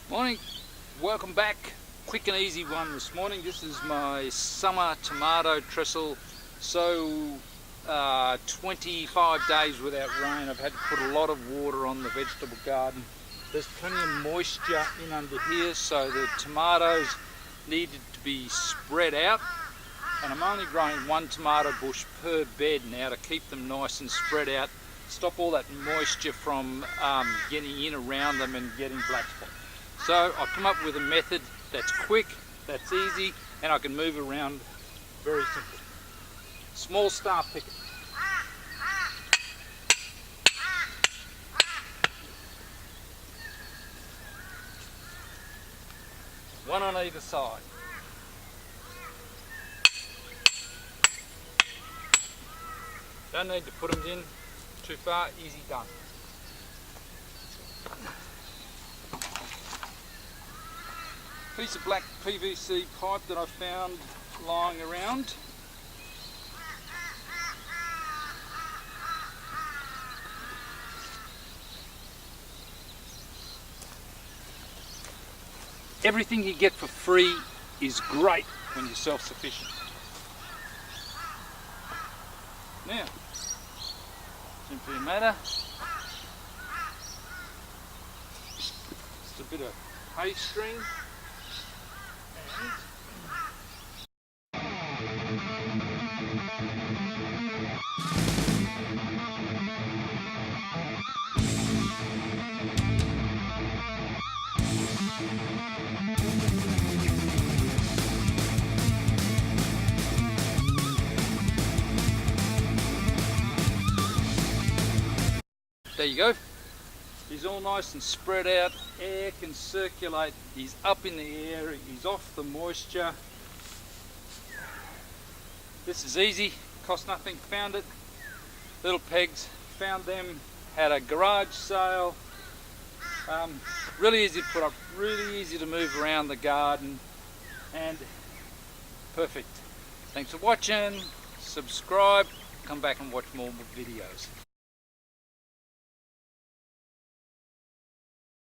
Morning, welcome back. Quick and easy one this morning. This is my summer tomato trestle. So 25 days without rain. I've had to put a lot of water on the vegetable garden. There's plenty of moisture in under here, so the tomatoes needed to be spread out, and I'm only growing one tomato bush per bed now to keep them nice and spread out, stop all that moisture from getting in around them and getting black spot. So I've come up with a method that's quick, that's easy, and I can move around very simply. Small star picket. One on either side. Don't need to put them in too far, easy done. Piece of black PVC pipe that I found lying around. Everything you get for free is great when you're self-sufficient. Now, simply a matter, just a bit of hay string. There you go. He's all nice and spread out. Air can circulate. He's up in the air. He's off the moisture. This is easy. Cost nothing. Found it. Little pegs. Found them. Had a garage sale. Really easy to put up. Really easy to move around the garden. And perfect. Thanks for watching. Subscribe. Come back and watch more videos.